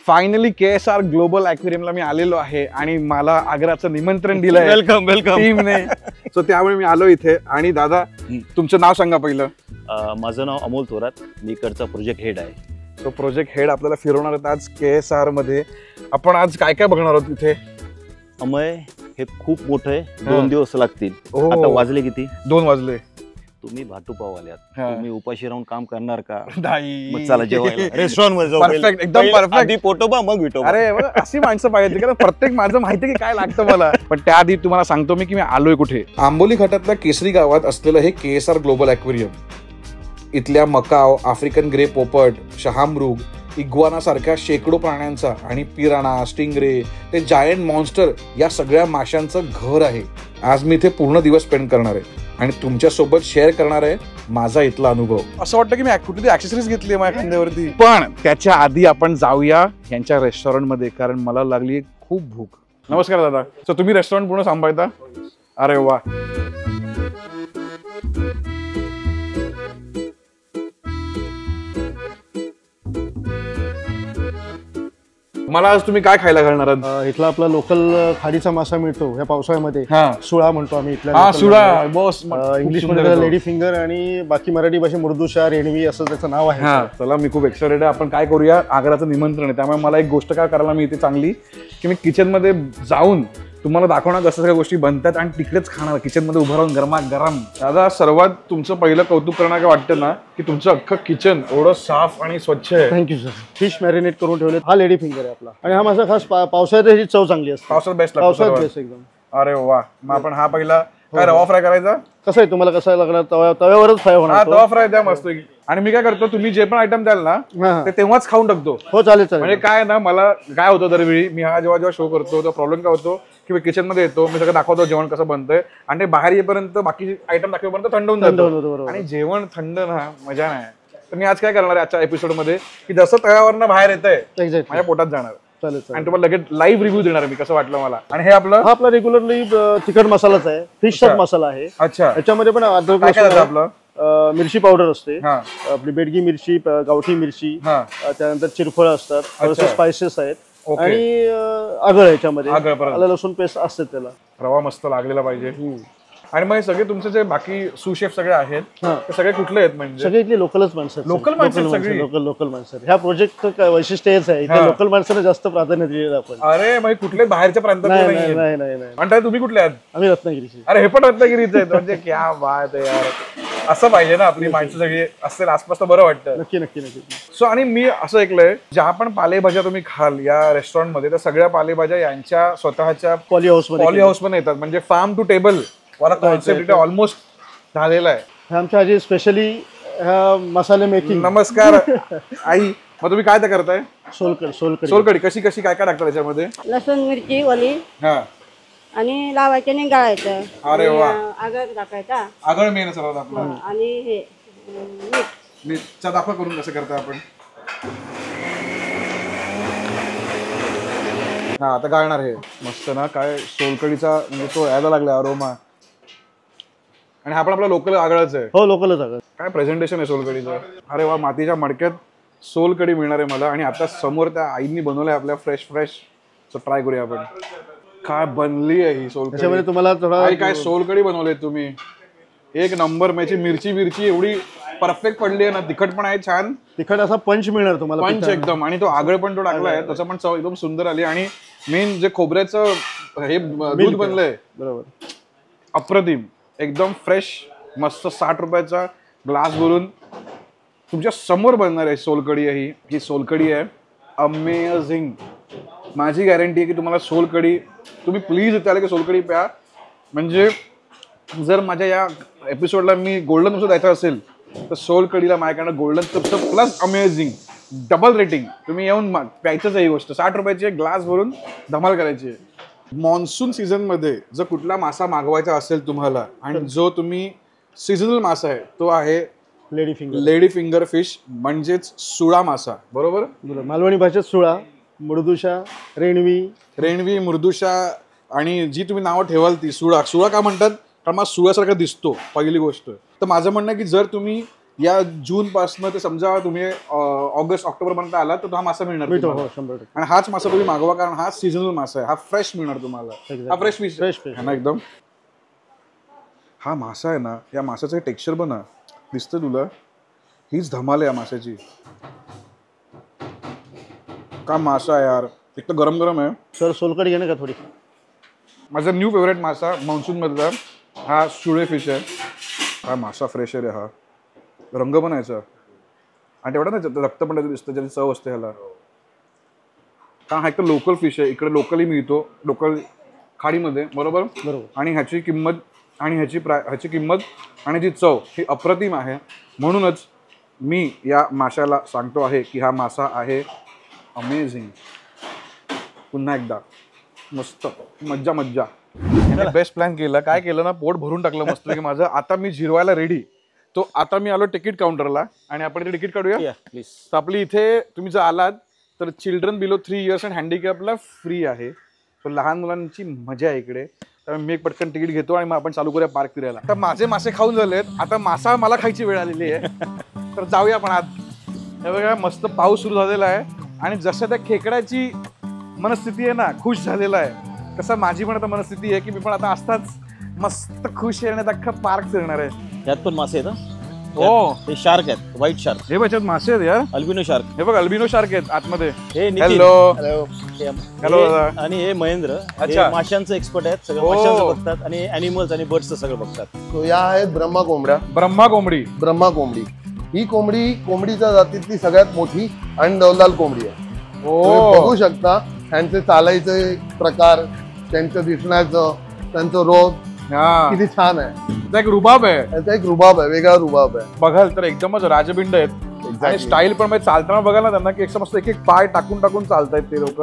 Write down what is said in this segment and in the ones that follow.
Finally KSR global ॲक्वेरियमला मी आलेलो आहे आणि मला आग्राचं निमंत्रण दिलंय वेलकम वेलकम टीमने. सो त्यामुळे मी आलो इथे. आणि दादा तुमचं नाव सांगा पहिलं. माझं नाव अमोल थोरात, मी इकडचा प्रोजेक्ट हेड आहे. सो प्रोजेक्ट हेड आपल्याला फिरवणार आहेत आज KSR मध्ये. आपण आज काय काय बघणार आहोत इथे? अमय, हे खूप मोठं आहे, 2 दिवस लागतील. आता वाजले किती? 2 वाजले. तुम्ही भाटू पाव आल्यात, तुम्ही उपाशी राहून काम करणार का? नाही. मग चला जेवायला रेस्टॉरंट मध्ये जाऊ. परफेक्ट, एकदम परफेक्ट. आधी पोटोबा मग विटोबा. अरे अशी माणसं पाहिजे, कारण प्रत्येक माझं माहिती की काय लागतं मला. पण त्याआधी तुम्हाला सांगतो मी की मी आलोय कुठे. आंबोली घाटातल्या केसरी गावात असलेलं हे KSR ग्लोबल ॲक्वेरियम. इथल्या मकाव, आफ्रिकन ग्रे पोपट, शहामृग, इग्वाना सारख्या शेकडो प्राण्यांचा आणि पिराणा, स्टिंगरे ते जायंट मॉन्स्टर या सगळ्या माशांचं घर आहे. आज मी इथे पूर्ण दिवस स्पेंड करणार आहे आणि तुमच्या सोबत शेअर करणार आहे माझा इथला अनुभव. असं वाटतं की मी कुठली ऍक्सेसरीज घेतली आहे माझ्या खांद्यावरती. पण त्याच्या आधी आपण जाऊया यांच्या रेस्टॉरंट मध्ये, कारण मला लागली खूप भूक. नमस्कार दादा. सो तुम्ही रेस्टॉरंट पूर्ण सांभाळता? अरे वा. मला आज तुम्ही काय खायला घालणार आहात? इथला आपला लोकल खाडीचा मासा मिळतो या पावसाळ्यामध्ये, सुळा म्हणतो आम्ही इथला. हा सुळा बॉस. इंग्लिश मध्ये लेडी फिंगर आणि बाकी मराठी भाषेत मुर्दुशा, रेणवी असं त्याचं नाव आहे. चला, मी खूप एक्साइटेड आहे. आपण काय करूया, आग्राचं निमंत्रण आहे त्यामुळे मला एक गोष्ट काय करायला मी इथे चांगली की मी किचन मध्ये जाऊन तुम्हाला दाखवणार कसं सगळ्या गोष्टी बनतात आणि तिकडेच खाणार, किचन मध्ये उभं राहून गरमागरम. दादा, सर्वात तुमचं पहिलं कौतुक करणार काय वाटतं ना की तुमचं अख्खं किचन एवढं साफ आणि स्वच्छ आहे. Thank you sir. फिश मॅरिनेट करून ठेवले. हा लेडी फिंगर आहे आपला आणि हा मासा खास पावसाळ्यात ह्याची चव चांगली असते. पावसाळ्यात बेस्ट पावसाळ्यात बेस्ट एकदम. अरे वा. मग आपण हा पहिला काय रवा फ्राय करायचा? कसं आहे, तुम्हाला कसं लागणार? तव्यावरच फ्राय होणार. तवा फ्राय द्या मस्त. आणि मी काय करतो, तुम्ही जे पण आयटम द्याल ना ते तेव्हाच खाऊन टाकतो. हो चालेल चालेल. म्हणजे काय ना, मला काय होतं दरवेळी मी हा जेव्हा शो करतो तो प्रॉब्लेम काय होतो की मी किचन मध्ये येतो, मी सगळं दाखवतो जेवण कसं बनतंय आणि ते बाहेर येईपर्यंत बाकी आयटम दाखवेपर्यंत थंड होऊन जातो आणि जेवण थंड ना मजा नाही. तर मी आज काय करणार आहे आजच्या एपिसोड मध्ये की जसं तव्यावरनं बाहेर येतंय माझ्या पोटात जाणार आणि तुम्हाला लगेच लाईव्ह रिव्ह्यू देणार मी कसं वाटलं मला. आणि हे आपलं आपला रेग्युलरली तिखट मसालाच आहे, फिशचा मसाला आहे. अच्छा. याच्यामध्ये पण आपलं मिरची पावडर असते, आपली बेडगी मिरची, गावठी मिरची, त्यानंतर चिरफळ असतात, स्पायसेस आहेत आणि आगळ याच्यामध्ये आलं लसूण पेस्ट असते. त्याला रवा मस्त लागलेला पाहिजे. आणि मग सगळे तुमचे जे बाकी सुशेफ सगळे आहेत ते सगळे कुठले आहेत? म्हणजे सगळे इथले लोकलच माणसं. लोकल माणसं. ह्या प्रोजेक्ट वैशिष्ट्य हेच आहे, इथे लोकल माणसाला जास्त प्राधान्य दिलेलं आपण. अरे मग कुठले बाहेरच्या प्रांतात नाही. म्हणताय तुम्ही कुठले आहात? आम्ही रत्नागिरीचे. अरे हे पण रत्नागिरीचे आहेत. म्हणजे क्या बात आहे यार. असं पाहिजे ना, आपली माणसं सगळी असतील आसपास तर बरं वाटतं. नक्की नक्की नक्की. सो आणि मी असं ऐकलंय, ज्या पण पालेभाज्या तुम्ही खाल या रेस्टॉरंट मध्ये त्या सगळ्या पालेभाज्या यांच्या स्वतःच्या पॉली हाऊस मध्ये येतात. म्हणजे फार्म टू टेबल वाला कॉन्सेप्ट इथे ऑलमोस्ट झालेला आहे. आमच्या आजी स्पेशली मसाले मेकिंग. नमस्कार आई. मग तुम्ही काय तर करताय? सोलकढी. कशी काय काय टाकतात त्याच्यामध्ये? लसूण, मिरची ओली आणि लावायचं आणि गाळायचं. अरे वा. आगळ टाकायचा. आगळ मेन सर्वात आपलं. आणि हे मीठ दाखवा करून कसं करताय आपण. आता गाळणार हे मस्त ना. काय सोलकडीचा म्हणजे तो यायला लागला अरोमा. आणि हा पण आपला लोकल आगळच आहे. हो लोकलच आगळ. काय प्रेझेंटेशन आहे सोलकडीचं. अरे वा. मातीच्या मडक्यात सोलकडी मिळणार आहे मला. आणि आता समोर त्या आईंनी बनवलंय आपल्या फ्रेश. ट्राय करूया आपण. काय बनली आहे ही सोलकडी. तुम्हाला काय सोलकडी बनवली तुम्ही, एक नंबर. माझी मिरची एवढी परफेक्ट पडली आहे ना. तिखट पण आहे, छान तिखट असा पंच मिळणार तुम्हाला. पंच एकदम. आणि तो आगळ पण तो टाकलाय, त्याचा पण चव एकदम सुंदर आली. आणि मेन जे खोबऱ्याचं हे दूध बनलंय, बरोबर, अप्रतिम एकदम फ्रेश मस्त. 60 रुपयाचा ग्लास भरून तुमच्या समोर बनणार आहे सोलकडी. ही सोलकडी आहे अमेझिंग. माझी गॅरंटी आहे की तुम्हाला सोलकडी, तुम्ही प्लीज इथे आले की सोलकडी प्या. म्हणजे जर माझ्या या एपिसोडला मी गोल्डन तुमचं द्यायचं असेल तर सोलकडीला माझ्याकडनं गोल्डन तुमचं प्लस अमेझिंग डबल रेटिंग. तुम्ही येऊन प्यायचंच आहे ही गोष्ट. 60 रुपयाची ग्लास भरून धमाल करायची आहे. मॉन्सून सीझन मध्ये जर कुठला मासा मागवायचा असेल तुम्हाला आणि जो तुम्ही सीझनल मासा आहे तो आहे लेडी फिंगर फिश, म्हणजेच सुळा मासा. बरोबर. मालवणी भाषेत सुळा, मुर्दुशा, रेणवी, मुर्दुशा आणि जी तुम्ही नावं ठेवाल ती सुळा. सुळा का म्हणतात? कारण मला सुळ्यासारखा दिसतो पहिली गोष्ट. तर माझं म्हणणं आहे की जर तुम्ही या जून पासून ते समजा तुम्ही ऑगस्ट ऑक्टोबर पर्यंत आला तर हा मासा मिळणार तुम्हाला. 100%. आणि हाच मासा तुम्ही मागवा कारण हा सीझनल मासा आहे, हा फ्रेश मिळणार तुम्हाला. हा फ्रेश फिश आहे ना एकदम. हा मासा आहे ना, या माशाचं टेक्स्चर बना दिसतं तुला, हीच धमाल आहे या माशाची. का मासा आहे यार, एक तर गरम गरम आहे. सर सोलकढी घेणे का थोडी? माझा न्यू फेवरेट मासा मान्सून मधला हा सुळे फिश आहे. हा मासा फ्रेश आहे रे, हा रंग पण यायचा आणि तेवढा ना रक्त पण त्याचं दिसतं, ज्याची चव असते ह्याला. कारण हा एक तर लोकल फिश आहे, इकडे लोकली मिळतो, लोकल खाडीमध्ये, बरोबर. आणि ह्याची किंमत आणि जी चव ही अप्रतिम आहे. म्हणूनच मी या माशाला सांगतो आहे की हा मासा आहे अमेझिंग. पुन्हा एकदा मस्त मज्जा मज्जा. बेस्ट प्लॅन केला. काय केलं ना, पोट भरून टाकलं मस्त की माझं. आता मी जिरवायला रेडी. तो आता मी आलो तिकीट काउंटरला आणि आपण इथे तिकीट काढूया प्लीज. तर आपली इथे तुम्ही जर आलात तर चिल्ड्रन बिलो 3 इयर्स अँड हँडिकॅपला फ्री आहे. तर लहान मुलांची मजा आहे इकडे. तर मी एक पटकन तिकीट घेतो आणि मग आपण चालू करूया पार्क फिरायला. तर माझे मासे खाऊन झालेत, आता मासा मला खायची वेळ आलेली आहे. तर जाऊया आपण आत. हे बघा मस्त पाऊस सुरू झालेला आहे आणि जसं त्या खेकड्याची मनस्थिती आहे ना, खुश झालेला आहे, तसं माझी पण आता मनस्थिती आहे की मी पण आता असताच मस्त खुश आहे आणि अख्खा पार्क फिरणार आहे. त्यात पण मासे आहेत. हो, हे शार्क आहेत, व्हाईट शार्क. हे बघ मासे आहेत यार, अल्बिनो शार्क. हे बघ अल्बिनो शार्क आहेत आतमध्ये. हे हॅलो हॅलो दादा. आणि हे महेंद्र, अच्छा, माशांचं एक्सपर्ट आहेत, सगळं माशांचं बघतात आणि अॅनिमल्स आणि बर्ड्सचं सगळं बघतात. तो या आहेत ब्रह्मा कोंबड्या. ब्रह्मा कोंबडी. ब्रह्मा कोंबडी ही कोंबडीच्या जातीतली सगळ्यात मोठी आणि डौलाल कोंबडी आहे. तुम्ही बघू शकता त्यांचे चालायचे प्रकार, त्यांचं दिसण्याचं, त्यांचं रोग किती छान आहे. एक रुबाब आहे, त्याचा एक रुबाब आहे, वेगळा रुबाब आहे. बघाल तर एकदमच राजबिंड आहेत आणि स्टाईल पण म्हणजे चालताना बघाल ना त्यांना की एक मस्त एक पाय टाकून टाकून चालतायत ते लोक.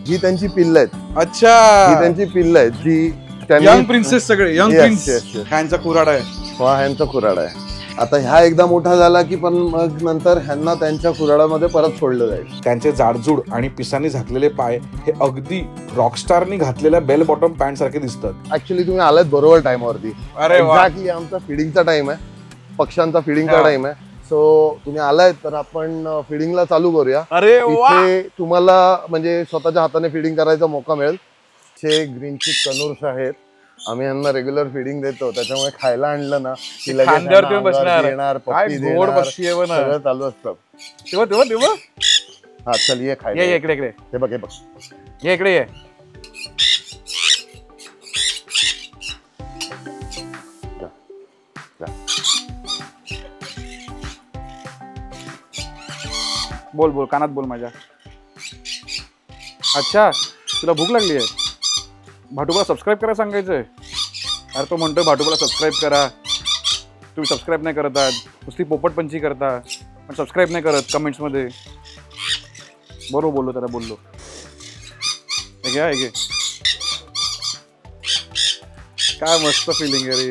ही त्यांची पिल्ल आहेत. अच्छा, ही त्यांची पिल्ल आहेत जी यंग प्रिन्सेस, सगळे यंग प्रिन्स ह्यांचा कुऱ्हाड आहे. ह्यांचा कुऱ्हाड आहे. आता ह्या एकदा मोठा झाला की पण मग नंतर ह्यांना त्यांच्या कुऱ्हाडामध्ये परत सोडलं जाईल. त्यांचे जाडजूड आणि पिसांनी झाकलेले पाय हे अगदी रॉकस्टारनी घातलेल्या बेल बॉटम पॅन्ट सारखे दिसतात. ऍक्च्युली तुम्ही आलात बरोबर टाइमवरती. अरे एक्झॅक्टली आमचा फिडिंगचा टाइम आहे, पक्ष्यांचा फिडिंगचा टाइम आहे. सो तुम्ही आलायत तर आपण फिडिंगला चालू करूया. अरे इथे तुम्हाला म्हणजे स्वतःच्या हाताने फिडिंग करायचा मौका मिळेल. हे ग्रीन चिक कनूर्स आहेत, आम्ही यांना रेग्युलर फिडिंग देतो, त्याच्यामुळे खायला आणलं ना की लगेच येणार, पप्पी देणार, सगळं चालू असतं. तेव्हा हा चल ये खायला. इकडे हे बघ ये इकडे ये. बोल बोल, कानात बोल माझ्या. अच्छा, तुला भूक लागली आहे? भाटूबाला सबस्क्राईब करा सांगायचंय. अरे तो म्हणतोय भाटूबाला सबस्क्राईब करा, तुम्ही सबस्क्राईब नाही करत आहात, नुसती पोपटपंची करता पण सबस्क्राईब नाही करत कमेंट्स मध्ये. बरोबर बोललो त्याला, बोललो. हे घे काय मस्त फिलिंग आहे रे.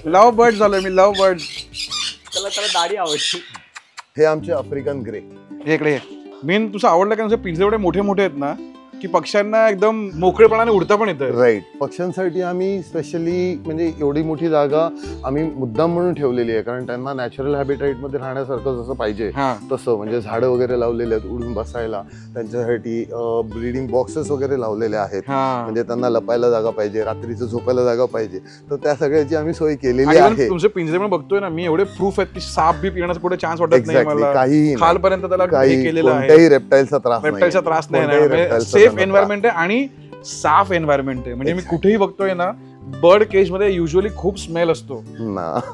लव बर्ड झालोय मी, लव बर्ड. त्याला दाढी आवडते. हे आमचे आफ्रिकन ग्रे. इकडे मेन तुझं आवडलं का, पिंजरे एवढे मोठे मोठे आहेत ना की पक्ष्यांना एकदम मोकळेपणाने उडता पण येतं. राईट, पक्ष्यांसाठी आम्ही स्पेशली म्हणजे एवढी मोठी जागा आम्ही मुद्दाम म्हणून ठेवलेली आहे, कारण त्यांना नॅचरल हॅबिटेट मध्ये राहण्यासारखं जसं पाहिजे तसं, म्हणजे झाडं वगैरे लावलेले आहेत उडून बसायला, त्यांच्यासाठी ब्रीडिंग बॉक्सेस वगैरे लावलेले आहेत, म्हणजे त्यांना लपायला जागा पाहिजे, रात्रीचं झोपायला जागा पाहिजे, तर त्या सगळ्याची आम्ही सोय केलेली आहे. तुमचे पिंजरे पण बघतोय ना मी, एवढे प्रूफ आहेत की साप बी पिण्याचा कुठे चान्स वाटत नाही मला. काही खालपर्यंत त्याला केलेलं आहे, कोणत्याही रेप्टाईलचा त्रास नाही. सेफ एन्व्हायरमेंट आहे आणि साफ एन्व्हायरमेंट आहे. म्हणजे मी कुठेही बघतोय ना, बर्ड केज मध्ये युजली खूप स्मेल असतो,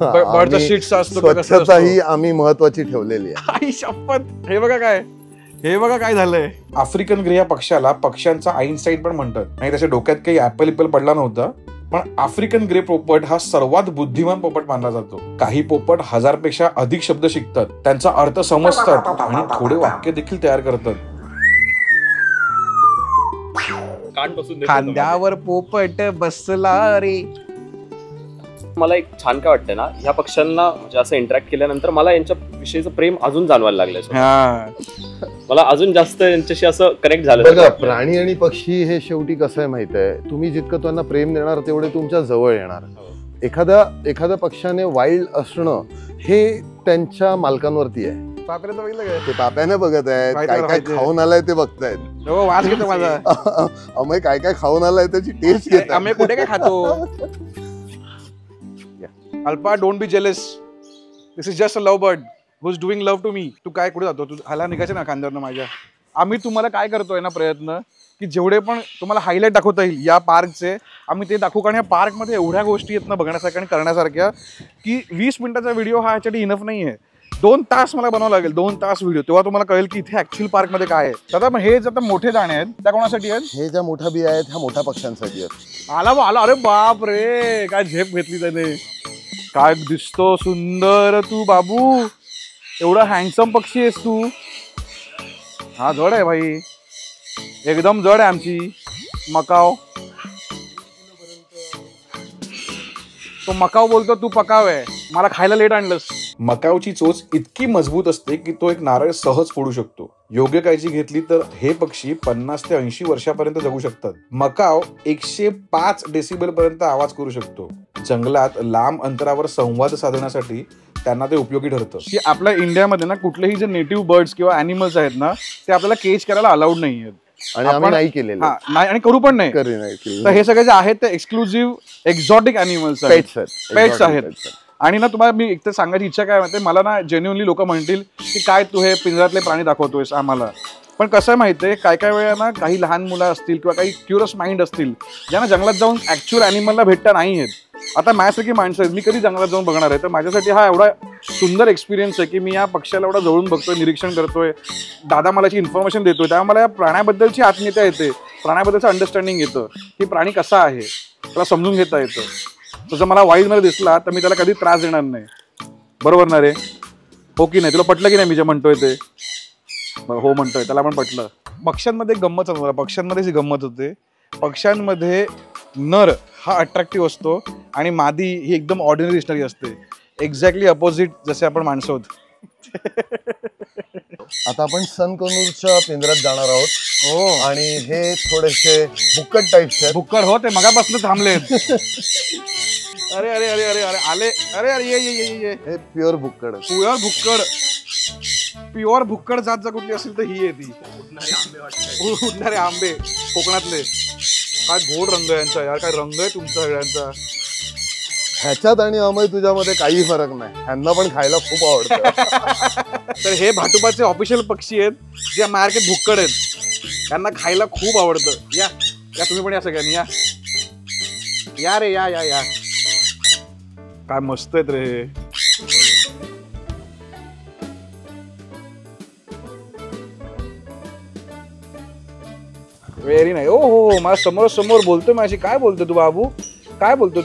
बर्डचा शीट्स असतो, स्वच्छताही आम्ही महत्वाची ठेवलेली आहे. आई शपथ. हे बघा काय झालंय. आफ्रिकन ग्रे या पक्षाला पक्ष्यांचा आईन्स्टाईन पण म्हणतात. आणि त्याच्या डोक्यात काही ऍपल पडला नव्हता, पण आफ्रिकन ग्रे पोपट हा सर्वात बुद्धिमान पोपट मानला जातो. काही पोपट 1000 पेक्षा अधिक शब्द शिकतात, त्यांचा अर्थ समजतात आणि थोडे वाक्य देखील तयार करतात. खांद्यावर पोपट बसला रे. मला एक छान काय वाटतं ना, ह्या पक्ष्यांना म्हणजे असं इंटरॅक्ट केल्यानंतर मला यांच्या विषयीचं प्रेम अजून जाणवायला लागलंय. मला अजून जास्त यांच्याशी असं कनेक्ट झालं. प्राणी आणि पक्षी हे शेवटी कसं आहे माहित आहे, तुम्ही जितकं त्यांना प्रेम देणार तेवढे तुमच्या जवळ येणार. एखाद्या पक्षाने वाईल्ड असणं हे त्यांच्या मालकांवरती आहे. पापऱ्याचं बघितलं काय? ते पाप्याने बघत आहेत, काय काय खाऊन आलाय ते बघतायत. हो, वास घेतो माझा. अमय काय काय खाऊन आलाय त्याची टेस्ट घेत. आम्ही कुठे काय खातो. Alpa, don't be jealous. This is just a love bird who is doing love to me. तू काय कुठे जातो? तू हाला निघायचं ना खांद्यावरनं माझ्या. आम्ही तुम्हाला काय करतोय ना प्रयत्न की जेवढे पण तुम्हाला हायलाईट दाखवता येईल या पार्कचे आम्ही ते दाखवू. कारण या पार्कमध्ये एवढ्या गोष्टी आहेत ना बघण्यासारख्या आणि करण्यासारख्या की 20 मिनिटाचा व्हिडिओ हा ह्याच्यासाठी इनफ नाही आहे. 2 तास मला बनावं लागेल, 2 तास व्हिडिओ, तेव्हा तुम्हाला कळेल की इथे ऍक्च्युअल पार्कमध्ये काय आहे. दादा मग हे जे आता मोठे दाणे आहेत त्या कोणासाठी आहेत? हे ज्या मोठ्या बिया आहेत ह्या मोठ्या पक्ष्यांसाठी आहेत. आला. अरे बाप रे, काय झेप घेतली त्याने. काय दिसतो सुंदर तू बाबू. एवढा हँडसम पक्षी आहेस तू. हा जड आहे भाई, एकदम जड आहे आमची मकाव. तो मकाव बोलतो तू पकाव आहे, मला खायला लेट आणलंस. मकावची चोच इतकी मजबूत असते की तो एक नारळ सहज फोडू शकतो. योग्य काळजी घेतली तर हे पक्षी 50 ते 80 वर्षापर्यंत जगू शकतात. मकाव 105 डेसिबल पर्यंत आवाज करू शकतो. जंगलात लांब अंतरावर संवाद साधण्यासाठी त्यांना ते उपयोगी ठरतं. की आपल्या इंडियामध्ये ना कुठलेही जे नेटिव्ह बर्ड्स किंवा अॅनिमल्स आहेत ना ते आपल्याला केज करायला अलाउड नाही आहेत आणि आम्ही नाही केलेलं. नाही आणि करू पण नाही. तर हे सगळे जे आहेत ते एक्सक्लुझिव्ह एक्झॉटिक अॅनिमल्स पेट्स आहेत. आणि ना तुम्हाला मी एक तर सांगायची इच्छा काय माहिती, मला ना जेन्युअनली लोक म्हणतील की काय तू हे पिंजऱ्यातले प्राणी दाखवतोयस आम्हाला. पण कसं आहे माहिती आहे, काय वेळा ना काही लहान मुलं असतील किंवा काही क्युरियस माइंड असतील ज्यांना जंगलात जाऊन ऍक्च्युअल अॅनिमलला भेटता नाही आहेत. आता माझ्यासारखी माणसं आहेत, मी कधी जंगलात जाऊन बघणार आहे, तर माझ्यासाठी हा एवढा सुंदर एक्सपिरियन्स आहे की मी या पक्षाला एवढा जवळून बघतोय, निरीक्षण करतोय. दादा मला इन्फॉर्मेशन देतोय, त्यामुळे मला या प्राण्याबद्दलची आत्मीयता येते, प्राण्याबद्दलचं अंडरस्टँडिंग येतं की प्राणी कसा आहे त्याला समजून घेता येतं. जर मला वाईल्डमध्ये दिसला तर मी त्याला कधी त्रास देणार नाही. बरोबर ना रे? हो की नाही? तुला पटलं की नाही मी जे म्हणतोय ते? हो म्हणतोय, त्याला पण पटलं. पक्ष्यांमध्ये गंमत होतं, पक्ष्यांमध्ये जी गंमत होते, पक्ष्यांमध्ये नर हा अट्रॅक्टिव्ह असतो आणि मादी ही एकदम ऑर्डिनरी दिसणारी असते. एक्झॅक्टली अपोजिट जसे आपण माणसं होत. आता आपण सनकनूरच्या पिंजऱ्यात जाणार आहोत. हो, आणि हे थोडेसे बुक्कड टाईप्स आहेत. बुक्कड हो, ते मगापासून थांबले. अरे अरे अरे अरे अरे आले. अरे अरे ये हे प्युअर बुक्कड. प्युअर भुक्कड जात जर कुठली असेल तर ही आहे ती. उडणारे आंबे कोकणातले. काय गोड रंग आहे यांचा यार, काय रंग आहे तुमचा सगळ्यांचा. ह्याच्यात आणि अमय तुझ्यामध्ये काही फरक नाही, ह्यांना पण खायला खूप आवडतं. तर हे भाटुबाचे ऑफिशियल पक्षी आहेत जे मार्केट भुक्कड आहेत, त्यांना खायला खूप आवडतं. या तुम्ही पण या सगळ्यांनी या रे या. काय मस्त आहेत रे हे. व्हेरी नाही. हो माझ्या समोर बोलतोय माझी. काय बोलतो तू बाबू? काय बोलतो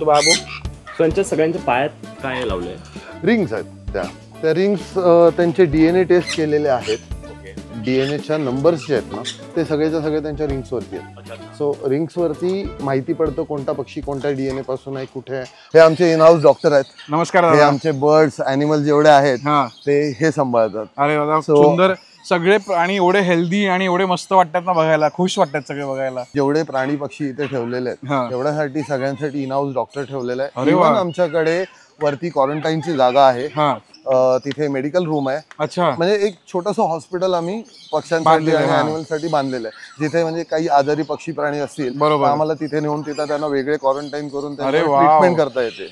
बाबू? त्यांच्या सगळ्यांच्या पायात काय लावलंय? रिंग्स आहेत. त्या रिंग्स त्यांचे DNA टेस्ट केलेले आहेत. DNAच्या नंबर्स जे आहेत ना ते सगळेच्या सगळे त्यांच्या रिंग्सवरती आहेत. सो रिंग्सवरती माहिती पडतं कोणता पक्षी कोणत्या DNA पासून आहे, कुठे आहे. हे आमचे इन हाऊस डॉक्टर आहेत. नमस्कार. हे आमचे बर्ड्स ॲनिमल जेवढे आहेत ते हे सांभाळतात. अरे दादा सुंदर. सगळे प्राणी एवढे हेल्दी आणि एवढे मस्त वाटतात ना बघायला, खुश वाटतात सगळे बघायला. जेवढे प्राणी पक्षी इथे ठेवलेले आहेत तेवढ्यासाठी सगळ्यांसाठी इन हाऊस डॉक्टर ठेवलेला आहे. इव्हन आमच्याकडे वरती क्वारंटाईनची जागा आहे. तिथे मेडिकल रूम आहे. अच्छा. म्हणजे एक छोटंसं हॉस्पिटल आम्ही पक्ष्यांसाठी आणि अॅनिमलसाठी बांधलेलं आहे, जिथे म्हणजे काही आजारी पक्षी प्राणी असतील आम्हाला तिथे नेऊन तिथं त्यांना वेगळे क्वारंटाईन करून ट्रीटमेंट करता येते.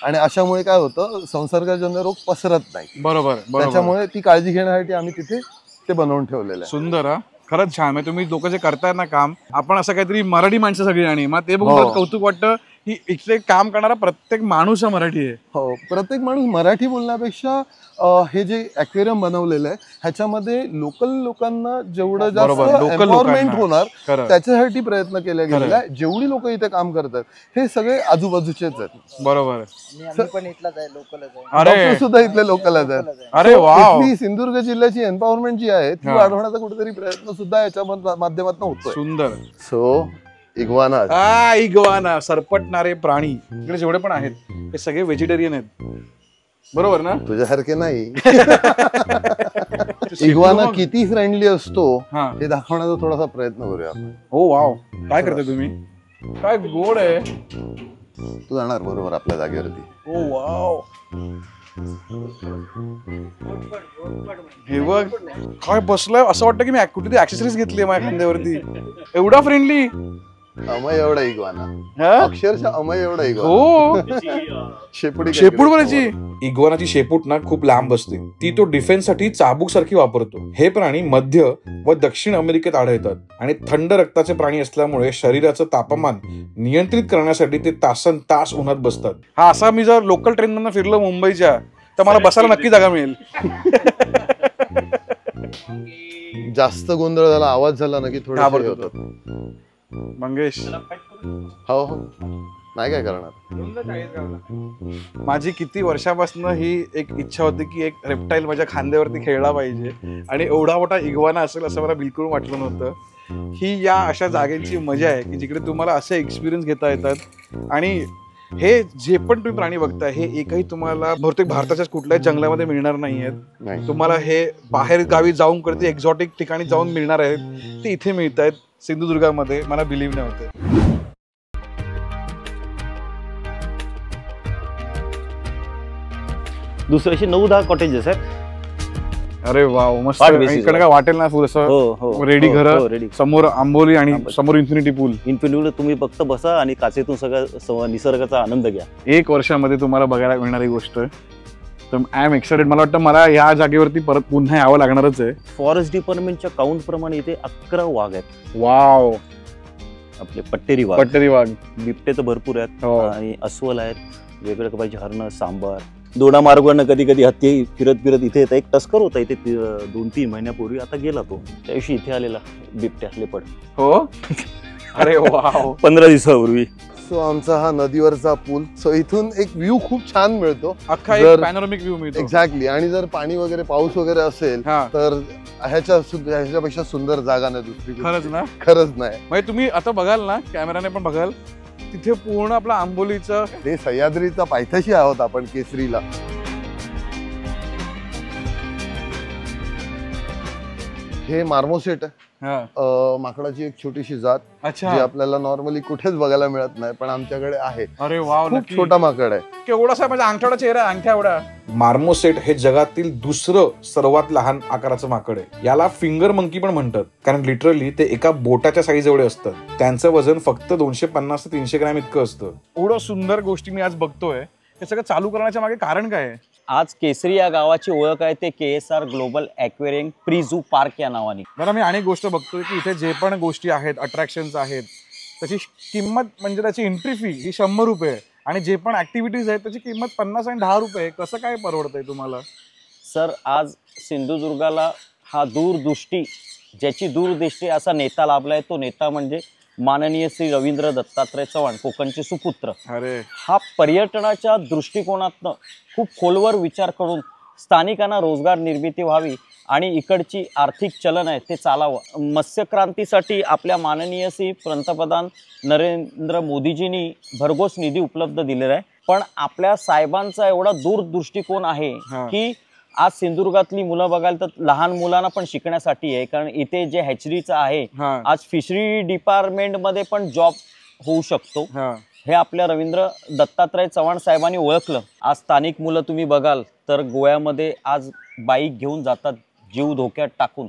आणि अशामुळे काय होतं, संसर्गजन्य रोग पसरत नाही. बरोबर. त्याच्यामुळे ती काळजी घेण्यासाठी आम्ही तिथे ते बनवून ठेवलेलं आहे. सुंदर. खरंच छान. म्हणजे तुम्ही लोक जे करताय ना काम, आपण असं काहीतरी मराठी माणसं सगळी आणि मग ते बघून कौतुक वाटतं की इथे काम करणारा प्रत्येक माणूस हा मराठी आहे. हो, प्रत्येक माणूस मराठी बोलण्यापेक्षा हे जे ॲक्वेरियम बनवलेलं आहे ह्याच्यामध्ये लोकल लोकांना जेवढं जास्त एम्पॉवरमेंट होणार त्याच्यासाठी प्रयत्न केला गेलेला आहे. जेवढी लोक इथे काम करतात हे सगळे आजूबाजूचेच आहेत. बरोबर. डॉक्टर सुद्धा इथले लोकलच आहेत. अरे वा. सिंधुदुर्ग जिल्ह्याची एम्पॉवरमेंट जी आहे ती वाढवण्याचा कुठेतरी प्रयत्न सुद्धा याच्या माध्यमातून होतोय. सुंदर. सो इग्वाना सरपटणारे प्राणी इकडे जेवढे पण आहेत ते सगळे व्हेजिटेरियन आहेत. बरोबर ना? तुझ्यासारखे नाही. इग्वाना किती फ्रेंडली असतो हे दाखवण्याचा थोडासा प्रयत्न करूया. हो वाव. काय करता तुम्ही? काय गोड आहे. तू जाणार बरोबर आपल्या जागेवरती. ओ वाव, हे बघ काय बसलाय, असं वाटतं की मी कुठे ऍक्सेसरीज घेतली माझ्या खांद्यावरती. एवढा फ्रेंडली. अमय एवढा इगवाना, अक्षरशः अमय एवढा इगवाना. हो, शेपूट बोलायची. इग्वानाची शेपूट ना खूप लांब असते. ती तो डिफेन्स साठी चाबूक सारखी वापरतो. हे प्राणी मध्य व दक्षिण अमेरिकेत आढळतात आणि थंड रक्ताचे प्राणी असल्यामुळे शरीराचं तापमान नियंत्रित करण्यासाठी ते तासन तास उन्हात बसतात. हा असा मी जर लोकल ट्रेन मधून फिरलो मुंबईच्या तर मला बसायला नक्की जागा मिळेल. जास्त गोंधळ झाला, आवाज झाला ना की थोडं मंगेश. हो हो, नाही काय करणार. माझी किती वर्षापासून ही एक इच्छा होती की एक रेप्टाईल माझ्या खांद्यावरती खेळला पाहिजे आणि एवढा मोठा इग्वाना असेल असं मला बिलकुल वाटलं नव्हतं. ही या अशा जागेची मजा आहे की जिकडे तुम्हाला असे एक्सपिरियन्स घेता येतात. आणि हे जे पण तुम्ही प्राणी बघताय हे एकही तुम्हाला बहुतेक भारताच्या कुठल्याच जंगलामध्ये मिळणार नाहीयेत. तुम्हाला हे बाहेर गावी जाऊन कधी एक्झॉटिक ठिकाणी जाऊन मिळणार आहेत ते इथे मिळत आहेत सिंधुदुर्गामध्ये. मला बिलीव्ह नाही होते. दुसरे असे 9-10 कॉटेजेस आहेत. अरे वाव, मस्त. Part basis इकडे काय वाटेल ना फुल असं रेडी घर, समोर आंबोली आणि समोर इन्फिनिटी पूल. इन्फिनिटी तुम्ही फक्त बसा आणि काचेतून सगळं निसर्गाचा आनंद घ्या. 1 वर्षामध्ये तुम्हाला बघायला मिळणारी गोष्ट. तर आय एम एक्साइटेड. मला वाटतं मला या जागेवरती परत पुन्हा यावं लागणारच आहे. फॉरेस्ट डिपार्टमेंटच्या काउंट प्रमाणे इथे 11 वाघ आहेत. वाव, आपले पट्टेरी वाघ. बिबटे तर भरपूर आहेत आणि अस्वल आहेत, वेगवेगळ्या प्रकारचे हरण, सांबार. दोडा मार्गावरनं कधी कधी हत्ती फिरत फिरत इथे येतात. एक टस्कर होता इथे 2-3 महिन्यापूर्वी, आता गेला तो. त्या दिवशी इथे आलेला बिबट्या लेपड. हो. अरे वाव. 15 दिवसापूर्वी. सो आमचा हा नदीवरचा पूल. सो इथून एक व्ह्यू खूप छान मिळतो, अख्खा एक पॅनोरमिक व्ह्यू मिळतो. एक्झॅक्टली. आणि जर पाणी वगैरे पाऊस वगैरे असेल तर ह्याच्यापेक्षा सुंदर जागा नाही दुसरी. खरंच ना, खरंच नाही. म्हणजे तुम्ही आता बघाल ना, कॅमेराने पण बघाल, तिथे पूर्ण आपला आंबोलीचं हे सह्याद्रीचा पायथ्याशी आहोत आपण, केसरीला. हे मार्मोसेट आहे, माकडाची एक छोटीशी जात. अच्छा. जी आपल्याला नॉर्मली कुठेच बघायला मिळत नाही पण आमच्याकडे आहे. अरे वाव, खूप छोटा माकड आहे. केवढासा माझ्या अंगठ्याचा चेहरा आहे, अंगठ्या एवढा. मार्मोसेट हे जगातील दुसरं सर्वात लहान आकाराचं माकड आहे. याला फिंगर मंकी पण म्हणतात, कारण लिटरली ते एका बोटाच्या साईज एवढे असतात. त्यांचं वजन फक्त 250 ते 300 ग्रॅम इतकं असतं. एवढं सुंदर गोष्टी मी आज बघतोय. हे सगळं चालू करण्याच्या मागे कारण काय आहे? आज केसरी या गावाची ओळख आहे ते KSR global aquarium pre-zoo park या नावाने. बरं, मी अनेक गोष्ट बघतोय की इथे जे पण गोष्टी आहेत, अट्रॅक्शन्स आहेत, त्याची किंमत म्हणजे त्याची एंट्री फी ही 100 रुपये आणि जे पण ऍक्टिव्हिटीज आहेत त्याची किंमत 50 आणि 10 रुपये. कसं काय परवडतंय तुम्हाला? सर, आज सिंधुदुर्गाला हा दूरदृष्टी, ज्याची दूरदृष्टी असा नेता लाभलाय, तो नेता म्हणजे माननीय श्री रवींद्र दत्तात्रय चव्हाण, कोकणचे सुपुत्र. अरे, हा पर्यटनाच्या दृष्टिकोनातनं खूप खोलवर विचार करून स्थानिकांना रोजगार निर्मिती व्हावी आणि इकडची आर्थिक चलन आहे ते चालावं. मत्स्यक्रांतीसाठी आपल्या माननीय श्री पंतप्रधान नरेंद्र मोदीजींनी भरघोस निधी उपलब्ध दिलेला आहे. पण आपल्या साहेबांचा एवढा दूरदृष्टिकोन आहे की आज सिंधुदुर्गातली मुलं बघाल तर लहान मुलांना पण शिकण्यासाठी आहे, कारण इथे जे हॅचरीचं आहे, आज फिशरी डिपार्टमेंट मध्ये पण जॉब होऊ शकतो. हे आपल्या रवींद्र दत्तात्रय चव्हाण साहेबांनी ओळखलं. आज स्थानिक मुलं तुम्ही बघाल तर गोव्यामध्ये आज बाईक घेऊन जातात जीव धोक्यात टाकून.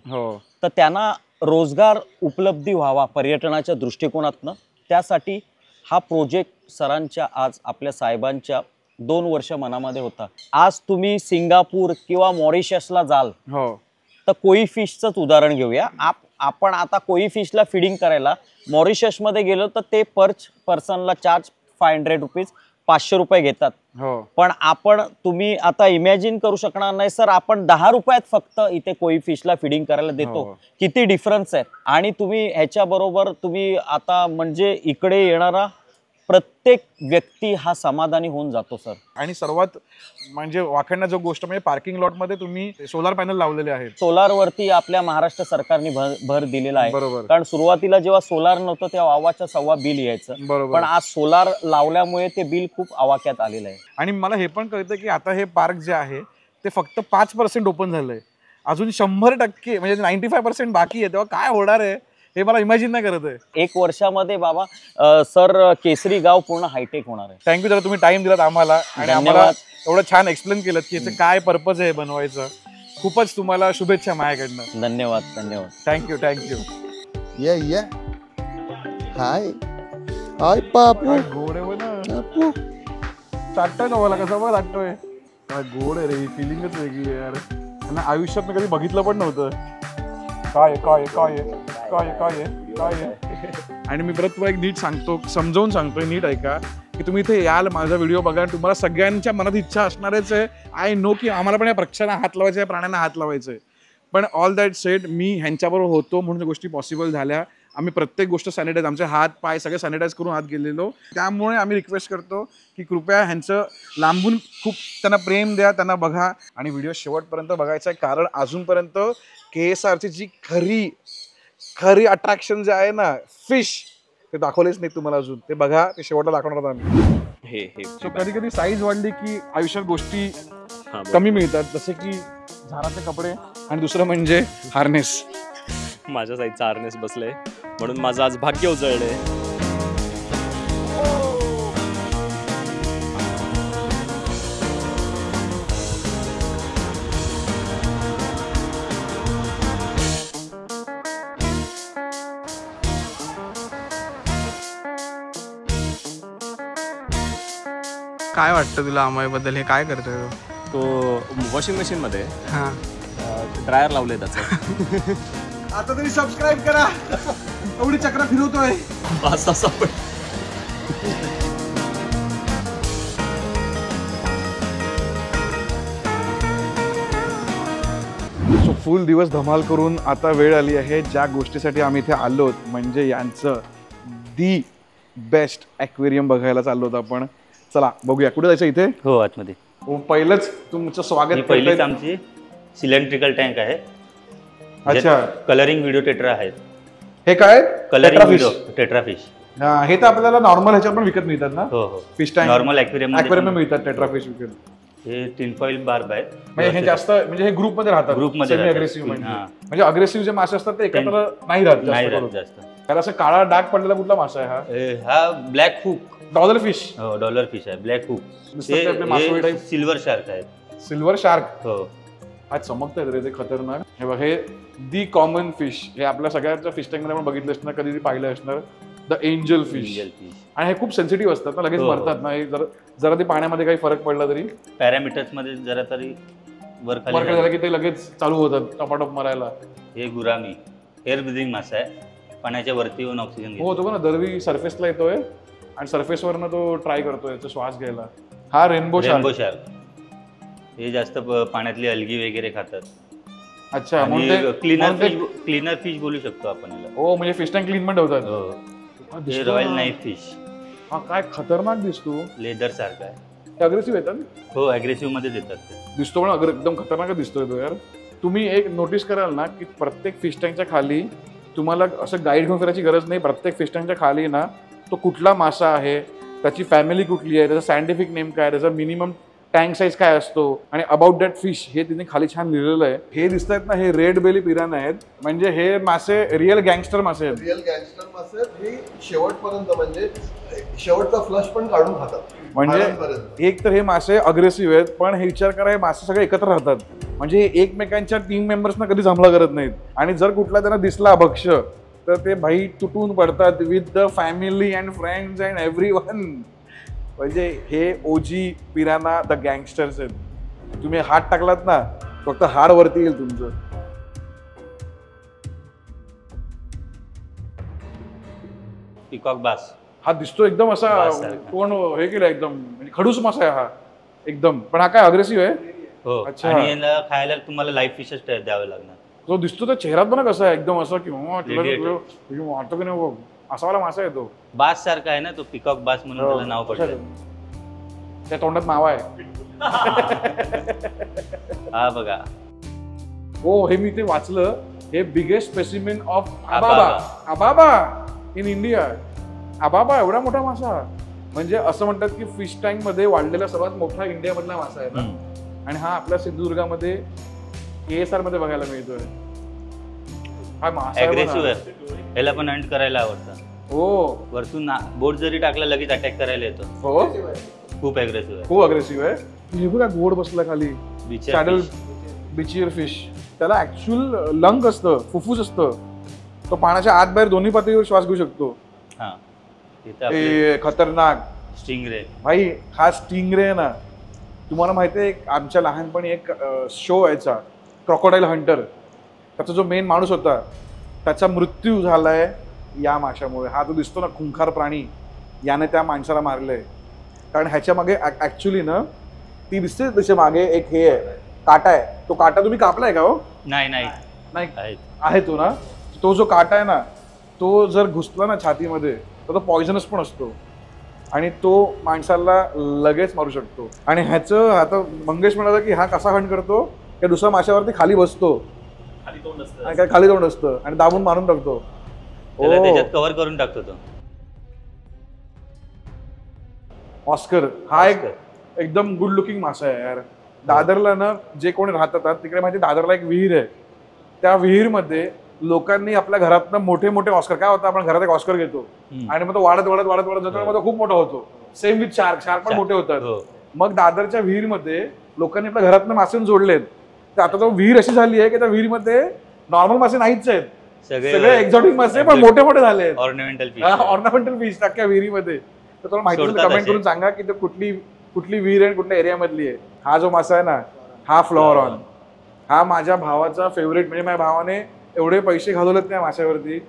तर त्यांना रोजगार उपलब्धी व्हावा पर्यटनाच्या दृष्टिकोनातनं, त्यासाठी हा प्रोजेक्ट सरांच्या, आज आपल्या साहेबांच्या 2 वर्ष मनामध्ये होता. आज तुम्ही सिंगापूर किंवा मॉरिशसला जाल तर कोई फिशचंच उदाहरण घेऊया. आपण आता कोई फिशला फिडिंग करायला मॉरिशसमध्ये गेलो तर ते पर पर्सनला चार्ज 500 रुपीज, 500 रुपये घेतात. पण तुम्ही आता इमॅजिन करू शकणार नाही सर, आपण 10 रुपयात फक्त इथे कोई फिशला फिडिंग करायला देतो. किती डिफरन्स आहे. आणि तुम्ही ह्याच्या बरोबर तुम्ही आता म्हणजे इकडे येणारा प्रत्येक व्यक्ती हा समाधानी होऊन जातो सर. आणि सर्वात म्हणजे वाखाणण्याची जो गोष्ट म्हणजे पार्किंग लॉट मध्ये तुम्ही सोलार पॅनल लावलेले आहेत. सोलार वरती आपल्या महाराष्ट्र सरकारने भर दिलेला आहे. बरोबर. कारण सुरुवातीला जेव्हा सोलार नव्हतं तेव्हा आवाच्या सव्वा बिल यायचं. बरोबर. पण आज सोलार लावल्यामुळे ते बिल खूप आवाक्यात आलेलं आहे. आणि मला हे पण कळतं की आता हे पार्क जे आहे ते फक्त 5% ओपन झालंय, अजून 100% म्हणजे 95% बाकी आहे. तेव्हा काय होणार आहे हे मला इमॅजिन नाही करत आहे. 1 वर्षामध्ये बाबा सर केसरी गाव पूर्ण हायटेक होणार आहे. थँक्यू दादा, तुम्ही टाइम दिलात आम्हाला आणि आम्हाला एवढं छान एक्सप्लेन केलं की याचं काय पर्पज आहे बनवायचं. खूपच तुम्हाला शुभेच्छा माझ्याकडनं. धन्यवाद धन्यवाद. थँक्यू. ये हाय हाय पापू गोड आहे ना, चाटतोय ना मला, कसं बघ लागतोय. काय गोड आहे रे, ही फिलिंगच वेगळी आहे यार. त्यांना आयुष्यात मी कधी बघितलं पण नव्हतं. काय आणि मी परत तुम्हाला एक नीट सांगतो, समजावून सांगतोय, नीट ऐका की तुम्ही इथे याल, माझा व्हिडिओ बघा. तुम्हाला सगळ्यांच्या मनात इच्छा असणारच आहे. आय नो की आम्हाला पण या पक्ष्यांना हात लावायचा आहे, प्राण्यांना हात लावायचं आहे. पण ऑल दॅट सेड मी ह्यांच्याबरोबर होतो म्हणून गोष्टी पॉसिबल झाल्या. आम्ही प्रत्येक गोष्ट सॅनिटाईज, आमचे हात पाय सगळे सॅनिटाईज करून आत गेलेलो. त्यामुळे आम्ही रिक्वेस्ट करतो की कृपया ह्यांचं लांबून खूप त्यांना प्रेम द्या, त्यांना बघा आणि व्हिडिओ शेवटपर्यंत बघायचा आहे. कारण अजूनपर्यंत KSRची जी खरी अट्रॅक्शन जे आहे ना, फिश, ते दाखवलेच नाही तुम्हाला अजून. ते बघा, ते शेवटला दाखवणार आहोत आम्ही. हे सो कधी कधी साईज वाढली की आयुष्यात गोष्टी कमी मिळतात, जसे की झाडाचे कपडे आणि दुसरं म्हणजे हार्नेस. माझ्या साईडचा हार्नेस बसलंय म्हणून माझं आज भाग्य उजळलंय. काय वाटतं तुला अमोयबद्दल? हे काय करतोय तो वॉशिंग मशीन मध्ये हां ड्रायर लावले त्याचं. आता तरी सबस्क्राईब करा, एवढी चक्र फिरवतोय. असं पण सो फुल दिवस धमाल करून आता वेळ आली आहे ज्या गोष्टीसाठी आम्ही इथे आलो, म्हणजे यांचं दी बेस्ट ॲक्वेरियम बघायला चाललो होतो आपण. चला बघूया, कुठे जायचं इथे? हो आतमध्ये. पहिलंच तुमचं स्वागत. पहिलीच आमची सिलेंड्रिकल टँक आहे. अच्छा, कलरिंग व्हिडिओ टेट्रा आहेत. हे काय? Colouring video tetra fish. हे तर आपल्याला नॉर्मल ह्याच्यावर पण विकत मिळतात ना? हो हो. फिश टँक नॉर्मल ॲक्वेरियम मिळतात टेट्रा फिश विकत. हे टिनफॉइल बार्ब आहेत. म्हणजे हे जास्त, म्हणजे हे ग्रुप मध्ये राहतात. ग्रुपमध्ये अग्रेसिव्ह म्हणजे अग्रेसिव्ह जे मासे असतात ते एकत्र नाही राहत जास्त. त्याला असं काळा डाग पडलेला कुठला मासा आहे हा? हा ब्लॅक हुक. Dollar fish. हो डॉलर फिश आहे, ब्लॅक हुक. ते सिल्वर शार्क आहेत. Silver shark. हो. आज चमकतात रे ते, खतरनाक. हे बघ, हे दी कॉमन फिश. हे आपल्या सगळ्याच्या फिश टँक मध्ये आपण बघितलं असणार, कधी पाहिलं असणार. The angel fish. आणि हे खूप सेन्सिटिव्ह असतात ना, लगेच मरतात ना. हे जरा ते पाण्यामध्ये काही फरक पडला तरी, पॅरामीटर्स मध्ये जरा तरी वर खाली झालं की ते लगेच चालू होतात टपाटप मरायला. हे गुरामी एअर ब्रिदिंग मासा आहे, पाण्याच्या वरती येऊन ऑक्सिजन घेतो. हो, तो पण दरवी सरफेसला येतोय आणि सरफेसवरनं तो ट्राय करतोय श्वास घ्यायला. हा रेनबो शार्क. हे जास्त पाण्यातली अलगी वगैरे खातात. अच्छा, क्लीनर फिश बोलू शकतो आपण याला. हो, म्हणजे फिश टँक क्लीन पण ठेवतात. हो. हे रॉयल नाईफ फिश. हा काय खतरनाक दिसतो. लेदर सारखा आहे. अग्रेसिव्ह येतात. हो, अग्रेसिव्ह मध्ये देतात ते. दिसतो पण एकदम खतरनाक दिसतोय तो यार. तुम्ही एक नोटीस कराल ना की प्रत्येक फिश टँकच्या खाली तुम्हाला असं गाईड घेऊन करायची गरज नाही. प्रत्येक फिश टँकच्या खाली ना तो कुठला मासा आहे, त्याची फॅमिली कुठली आहे, त्याचा सायंटिफिक नेम काय, त्याचा मिनिमम टँक साईज काय असतो आणि अबाउट दॅट फिश हे तिने खाली छान लिहिलेलं आहे. हे दिसत आहेत ना, हे रेड बेली पिराना आहेत. म्हणजे हे मासे रिअल गँगस्टर मासे आहेत. रिअल गँगस्टर मासे आहेत. हे शेवटपर्यंत म्हणजे शेवटचा फ्लश पण काढून खातात. म्हणजे एक तर हे मासे अग्रेसिव्ह आहेत, पण हे विचार करा, हे मासे सगळे एकत्र राहतात. म्हणजे हे एकमेकांच्या टीम मेंबर्सना कधीच हमला करत नाहीत. आणि जर कुठला त्यांना दिसला भक्ष्य तर ते भाई तुटून पडतात with the family and friends and everyone. म्हणजे हे ओजी पिराना द गँगस्टर्स आहेत. तुम्ही हात टाकलात ना, फक्त हाड वरती येईल तुमचं. Peacock bass. हा दिसतो एकदम असा कोण हे केलं, एकदम म्हणजे खडूस मासा आहे हा एकदम. पण हा काय अग्रेसिव्ह आहे. हो. अच्छा. आणि याला खायला तुम्हाला लाईफ फिशच द्यावे लागणार. तो दिसतो त्या चेहऱ्यात पण कसा आहे, एकदम असं किंवा वाटतो की नाही असा वाला मासा आहे तो. बास सारखा आहे ना तो, पिकॉक बास म्हणून त्याला नाव पडलं. त्या तोंडात मावा आहे. हा बघा. हो, हे मी ते वाचलं. हे biggest specimen of अबाबा in India. अबाबा एवढा मोठा मासा. म्हणजे असं म्हणतात की फिश टँक मध्ये वाढलेला सर्वात मोठा इंडियामधला मासा आहे ना. आणि हा आपल्या सिंधुदुर्गामध्ये KSR मध्ये बघायला मिळतोय. हा मासा अग्रेसिव्ह आहे. ह्याला पण हंट करायला आवडतं. हो वरतून बोट जरी टाकला लगेच अटॅक करायला येतो. हो खूप अग्रेसिव्ह आहे. खूप अग्रेसिव्ह आहे. हे बघा गोड बसला खाली सॅडल बिचियर फिश. त्याला ऍक्च्युअल लंग असतं, फुफ्फुस असतं. तो पाण्याच्या आत बाहेर दोन्ही पातळीवर श्वास घेऊ शकतो. हा तिथे खतरनाक स्टिंगरे भाई. हा स्टिंगरे आहे ना, तुम्हाला माहिती आहे आमच्या लहानपणी एक शो व्हायचा क्रॉकोडाईल हंटर. त्याचा जो मेन माणूस होता त्याचा मृत्यू झालाय या माशामुळे. हा जो दिसतो ना खुंखार प्राणी, याने त्या माणसाला मारलंय. कारण ह्याच्या मागे ऍक्च्युली ना ती दिसते त्याच्या मागे एक हे आहे, काटा आहे. तो काटा तुम्ही कापलाय का? हो नाही नाही नाही आहे तो ना. तो जो काटा आहे ना तो जर घुसला ना छातीमध्ये तर तो पॉयझनस पण असतो आणि तो माणसाला लगेच मारू शकतो. आणि ह्याचं आता मंगेश म्हणाला की हा कसा हंट करतो की दुसऱ्या माशावरती खाली बसतो आणि काय खाली तोंड असतं आणि दाबून मारून टाकतो. त्याच्यात कव्हर करून टाकतो तो. ऑस्कर हा एक एकदम गुड लुकिंग मासा आहे यार. दादरला ना जे कोणी राहतात तिकडे माहिती दादरला एक विहीर आहे. त्या विहीरमध्ये लोकांनी आपल्या घरातनं मोठे मोठे ऑस्कर, काय होतं आपण घरात एक ऑस्कर घेतो आणि मग तो वाढत वाढत वाढत वाढत जातो, मग तो खूप मोठा होतो. सेम विथ शार्क पण मोठे होतात. मग दादरच्या विहीरमध्ये लोकांनी आपल्या घरातनं मासे जोडलेत. तर आता तो विहीर अशी झाली आहे की त्या विहीरमध्ये नॉर्मल मासे नाहीच आहेत, सगळे एक्झॉटिक मासे पण मोठे मोठे झाले. ऑर्नामेंटल फिश टाक्या विहिरीमध्ये. तर तुला माहिती कमेंट करून सांगा की कुठली विहीर आहे कुठल्या एरियामधली आहे. हा जो मासा आहे ना हा फ्लोरॉन, हा माझ्या भावाचा फेवरेट. म्हणजे माझ्या भावाने एवढे पैसे घालवलेत त्या माशावरती.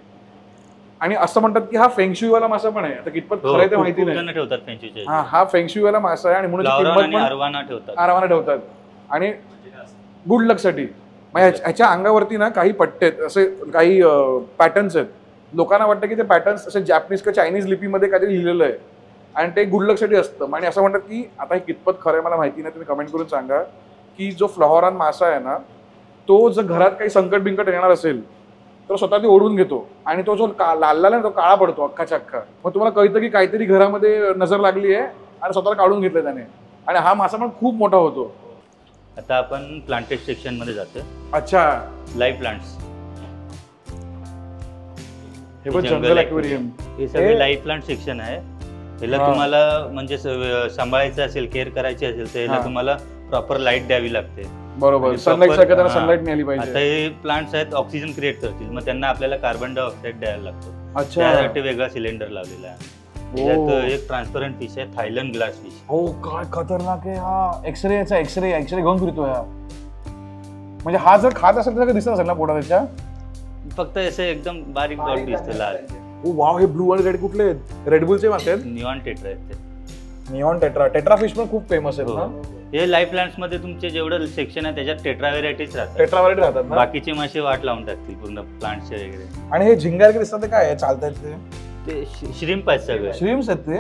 आणि असं म्हणतात की हा फेंगशुईवाला मासा पण आहे. आता कितपत खरं आहे ते माहिती नाही. हा फेंगशुईवाला मासा आहे आणि म्हणून अरवाना ठेवतात आणि गुड लक साठी. ह्याच्या अंगावरती ना काही पट्टे असे काही पॅटर्न्स आहेत. लोकांना वाटतं की ते पॅटर्न्स असे जॅपनीज किंवा चायनीज लिपीमध्ये काहीतरी लिहिलेलं आहे आणि ते गुड लक साठी असतं. आणि असं म्हणतात की आता हे कितपत खरं आहे मला माहिती नाही, तुम्ही कमेंट करून सांगा की जो फ्लॉहॉरॉन मासा आहे ना तो जर घरात काही संकट बिंकट येणार असेल तर स्वतः ती ओढून घेतो आणि तो जो लाल लाल आहे तो काळा पडतो अख्खाच्या अख्खा. मग तुम्हाला कळतं की काहीतरी घरामध्ये नजर लागली आहे आणि स्वतःला काढून घेतलं त्याने. आणि हा मासा पण खूप मोठा होतो. आता आपण प्लांटेड सेक्शन मध्ये जातो. अच्छा, लाईव्ह प्लांट्स. हे पण जंगल ॲक्वेरियम. हे सगळे लाईव्ह प्लांट सेक्शन आहे. याला तुम्हाला म्हणजे सांभाळायचं असेल, केअर करायची असेल तर याला तुम्हाला प्रॉपर लाईट द्यावी लागते. बरोबर, सनलाईट सारखं त्यांना सनलाईट मिळाली पाहिजे. आता हे प्लांट्स आहेत ऑक्सिजन क्रिएट करतील, मग त्यांना आपल्याला कार्बन डायऑक्साईड द्यायला लागतो. अच्छा, त्यासाठी वेगळा सिलेंडर लावलेला आहे. त्यात एक ट्रान्सपरंट फिश आहे, थायलंड ग्लास फिश. हो काय खतरनाक आहे हा. एक्सरे घेऊन फिरतो हा. म्हणजे हा जर खात असेल तर दिसत असेल ना पोटात त्याच्या. फक्त असे एकदम बारीक डॉट दिसते लाल. ओ वाव, हे ब्लू आणि रेड कुठले आहेत? रेडबुलचे मासे आहेत. निऑन टेट्रा आहेत ते. निऑन टेट्रा फिश पण खूप फेमस आहेत ना. हे लाईव्ह प्लांट्स मध्ये तुमचे जेवढं सेक्शन आहे त्याच्यात टेट्रा व्हेरायटीज राहतात. टेट्रा व्हेरायटी राहतात ना. बाकीचे मासे वाट लावून टाकतील पूर्ण प्लांट्सचे वगैरे. आणि हे झिंगासारखे दिसतात ते काय आहे? चालतात ते श्रिम्प आहेत सगळे. श्रिम्प्स आहेत ते.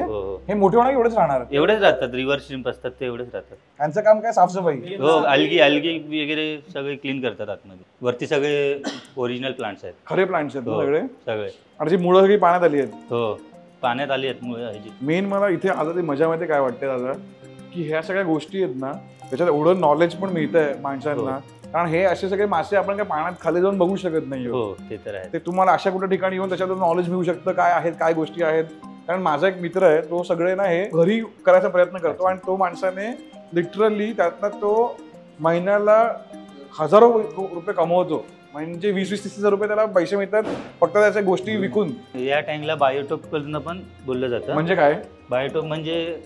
हे मोठे होणार एवढेच राहणार? एवढेच राहतात. रिव्हर श्रिम्प असतात ते एवढेच राहतात. यांचं काम काय? साफसफाई. हो, अल्गी वगैरे सगळे क्लीन करतात आतमध्ये. वरती सगळे ओरिजिनल प्लांट्स आहेत. खरे प्लांट्स आहेत सगळे. आणि जी मुळं सगळी पाण्यात आली आहेत. हो, पाण्यात आली आहेत मुळं. मेन मला इथे आता ते मजा माहिती काय वाटते दादा, की ह्या सगळ्या गोष्टी आहेत ना त्याच्यात एवढं नॉलेज पण मिळतंय माणसांना. कारण हे असे सगळे मासे आपण काय पाण्यात खाली जाऊन बघू शकत नाही. हो, ते तर आहे. ते तुम्हाला अशा कुठल्या ठिकाणी येऊन त्याच्यातून नॉलेज मिळू शकतं, काय आहेत काय गोष्टी आहेत. कारण माझा एक मित्र आहे, तो सगळे ना हे घरी करायचा प्रयत्न करतो आणि तो माणसाने लिटरली त्यातनं तो महिन्याला हजारो रुपये कमवतो. म्हणजे 20-30 रुपये त्याला पैसे मिळतात फक्त त्याच्या गोष्टी विकून. या टँकला बायोटॉप करणं पण बोललं जातं. म्हणजे काय? बायोटॉप म्हणजे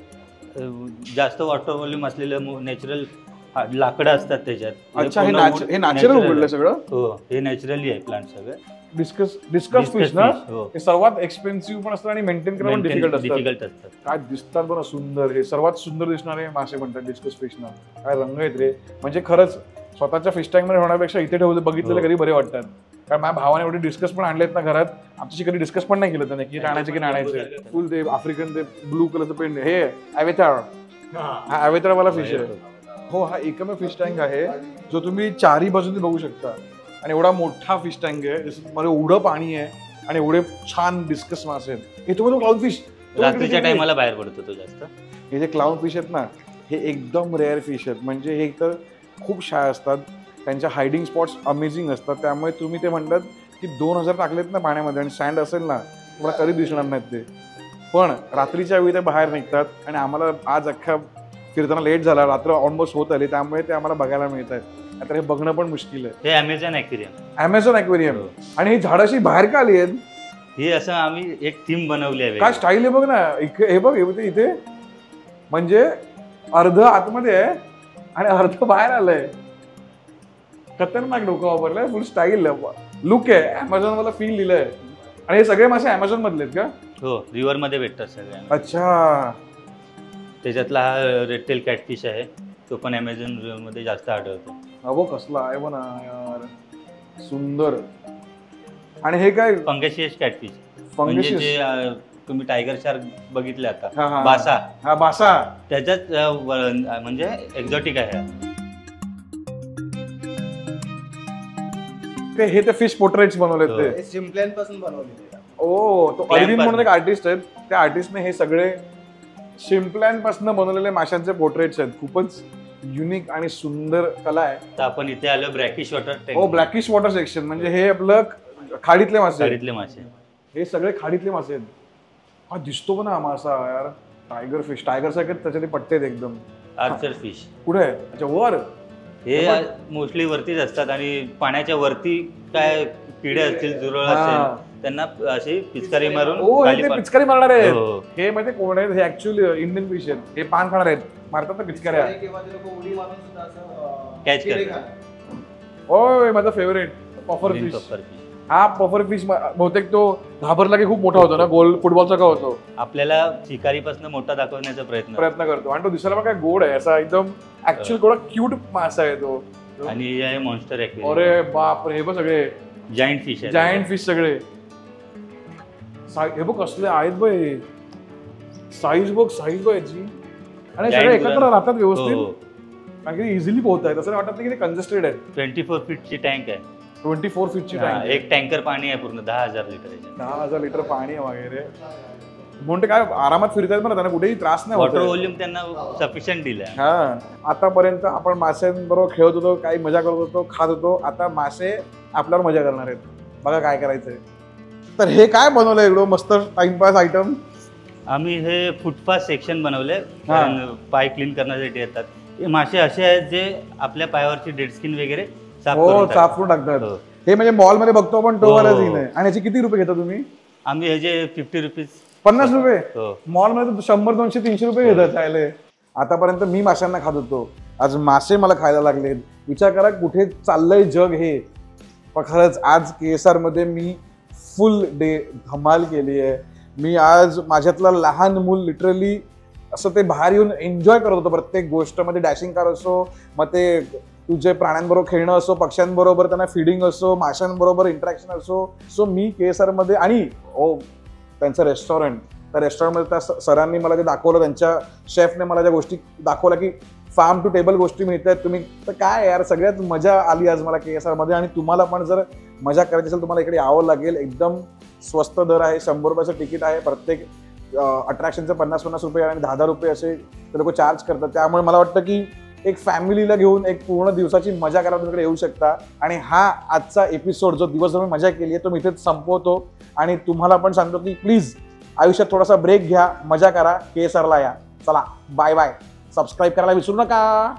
जास्त वॉटर व्हॉल्यूम असलेलं नॅचरल लाकडं असतात त्याच्यात. अच्छा, हे नॅचरल उघडलं सगळं? हो, हे नॅचरली आहे प्लांट सगळं. डिस्कस फिश ना, हे सर्वात एक्सपेन्सिव्ह पण असतं आणि मेंटेन करणं पण डिफिकल्ट असतं. काय दिसतात बरं सुंदर. हे सर्वात सुंदर दिसणारे मासे म्हणतात डिस्कस फिश ना. काय रंग आहेत रे. म्हणजे खरंच स्वतःच्या फिश टँक मध्ये होण्यापेक्षा इथे ठेवले बघितलेले कधी बरे वाटतात. कारण माझ्या भावाने एवढे डिस्कस पण आणलेत ना घरात, आमच्याशी कधी डिस्कस पण नाही केलं त्याने की आणायचे की नाही आणायचे. फुल ते आफ्रिकन ते ब्लू कलरचं पेंट. हे अवेतार, हा अवेतारवाला फिश आहे. हो, हा एकमेव फिश टँक आहे जो तुम्ही चारही बाजूने बघू शकता. आणि एवढा मोठा फिश टँक आहे, मध्ये एवढं पाणी आहे आणि एवढे छान डिस्कस मासे आहेत. हे तुम्ही क्लाउन फिश रात्रीच्या टायमाला बाहेर पडतो तो जास्त. हे जे क्लाउन फिश आहेत ना हे एकदम रेअर फिश आहेत. म्हणजे हे तर खूप शाय असतात, त्यांच्या हायडिंग स्पॉट्स अमेझिंग असतात. त्यामुळे तुम्ही ते म्हणतात की 2000 टाकलेत ना पाण्यामध्ये आणि सँड असेल ना मला कधी दिसणार नाहीत ते, पण रात्रीच्या वेळी ते बाहेर निघतात आणि आम्हाला आज अख्खा फिरताना लेट झाला, रात्र ऑलमोस्ट होत आली, त्यामुळे ते आम्हाला बघायला मिळत आहेत. आता हे बघणं पण मुश्किल आहे. हे अमेझॉन ॲक्वेरियम. आणि ही झाडाशी बाहेर का आली आहेत? ही असं आम्ही एक थीम बनवली आहे. काय स्टाईल आहे बघ ना, हे बघ इथे म्हणजे अर्ध आतमध्ये आहे आणि अर्ध बाहेर आलंय. खतरनाक डोकं वापरलंय, फुल स्टाईल लुक आहे. अमेझॉन मला फील दिलंय. आणि हे सगळे मासे अमेझॉन मधले आहेत का? हो, रिव्हर मध्ये भेटतात सगळे. अच्छा. त्याच्यातला हा रेडटेल कॅटफिश आहे, तो पण अमेझॉन रिव्हर मध्ये जास्त आढळतो. अबो कसला आहे बघ ना यार, सुंदर. आणि हे काय? फंगशियस कॅटफिश. म्हणजे जे तुम्ही टायगर शार्क बघितले आता, बासा. हा बासा त्याच्यात म्हणजे एक्झॉटिक आहे. हे ते फिश पोर्ट्रेट्स बनवलेत ते शिंपल्यान पासून बनवलेले. ओ, तो अरविंद म्हणून एक आर्टिस्ट आहेत, त्या आर्टिस्टने हे सगळे शिंपल्यांपासून बनवलेले माशांचे पोर्ट्रेट्स आहेत. खूपच युनिक आणि सुंदर कला आहे. तर आपण इथे आलो ब्लॅकिश वॉटर. हो, ब्लॅकिश वॉटर सेक्शन. म्हणजे हे आपलं खाडीतले मासे. हे सगळे खाडीतले मासे आहेत. हा दिसतो पण हा मासा यार, टायगर फिश. टायगर सारखे त्याच्यात पट्टे आहेत एकदम. आर्चर फिश कुठे आहे? अच्छा, वर. हे मोस्टली वरतीच असतात आणि पाण्याच्या वरती काय किडे असतील, जुरळ असेल, त्यांना अशी पिचकारी मारून पिचकारी मारणार आहेत. हे म्हणजे कोण आहेत? हे ऍक्च्युअली इंडियन फिश आहेत. हे पान खाणार आहेत, मारतात ना पिचकाऱ्या. कॅच करतात. ओय, माझा फेवरेट पफर फिश. हा पफर फिश बहुतेक तो घाबरला की खूप मोठा होतो ना, गोल फुटबॉलचा का होतो. आपल्याला शिकारीपासून मोठा दाखवण्याचा प्रयत्न करतो. आणि तो दिसायला काय गोड आहे, असा एकदम ऍक्च्युअल थोडा क्यूट मासा आहे तो. आणि हे मॉन्स्टर ॲक्वेरियम. अरे बाप रे, हे बघ सगळे जायंट फिश आहे. जायंट फिश सगळे. हे बघ कसले आहेत बघ, साईज बघ याची. आणि सगळे एकत्र राहतात व्यवस्थित, कारण की इझिली पोहतायत. असं वाटत नाही की ते कंजेस्टेड आहे. 24 फीटची टँक आहे. 24 फीटची टँक. एक टँकर पाणी आहे पूर्ण 10,000 लिटर. 10,000 लिटर पाणी आहे वगैरे. म्हणते काय आरामात फिरतायत ना, त्यांना कुठेही त्रास नाही. वॉटर व्हॉल्यूम त्यांना सफिशियंट दिलाय. हा, आतापर्यंत आपण माशांबरोबर खेळत होतो, काही मजा करत होतो, खात होतो. आता मासे आपल्यावर मजा करणार आहेत. बघा काय करायचंय. तर हे काय बनवलंय एवढं मस्त टाइमपास आयटम? आम्ही हे फुटपाथ सेक्शन बनवले, पाय क्लीन करण्यासाठी येतात. हे मासे असे आहेत जे आपल्या पायावरची डेड स्किन वगैरे साफ करून टाकतात. हे म्हणजे मॉल मध्ये बघतो आपण तो वाला सीन आहे. आणि याचे किती रुपये घेता तुम्ही? आम्ही ह्याचे 50 रुपीज. 50 रुपये? मॉल मध्ये 100, 200, 300 रुपये घेतात खायला. आतापर्यंत मी माशांना खात होतो, आज मासे मला खायला लागले. विचार करा कुठे चाललंय जग हे. पण खरंच आज KSR मध्ये मी फुल डे धमाल केली आहे. मी आज माझ्यातला लहान मूल लिटरली असं ते बाहेर येऊन एन्जॉय करत होतं प्रत्येक गोष्ट. मध्ये डॅशिंग कार असो, मग ते तुझे प्राण्यांबरोबर खेळणं असो, पक्ष्यांबरोबर त्यांना फिडिंग असो, माशांबरोबर इंटरॅक्शन असो. सो मी KSR मध्ये, आणि त्यांचं रेस्टॉरंट, त्या रेस्टॉरंटमध्ये त्या सरांनी मला जे दाखवलं, त्यांच्या शेफने मला ज्या गोष्टी दाखवल्या की फार्म टू टेबल गोष्टी मिळतात तुम्ही, तर काय यार सगळ्यात मजा आली आज मला KSR मध्ये. आणि तुम्हाला पण जर मजा करायची असेल तुम्हाला इकडे यावं लागेल. एकदम स्वस्त दर आहे. 100 रुपयाचं तिकीट आहे. प्रत्येक अट्रॅक्शनचं 50-50 रुपये आणि 10-10 रुपये असे ते लोक चार्ज करतात. त्यामुळे मला वाटतं की एक फॅमिलीला घेऊन एक पूर्ण दिवसाची मजा करायला तिकडे येऊ शकता. आणि हा आजचा एपिसोड जो दिवसभर मी मजा केली आहे तो मी इथेच संपवतो. आणि तुम्हाला पण सांगतो की प्लीज आयुष्यात थोडासा ब्रेक घ्या, मजा करा, KSRला या. चला बाय बाय. सबस्क्राईब करायला विसरू नका.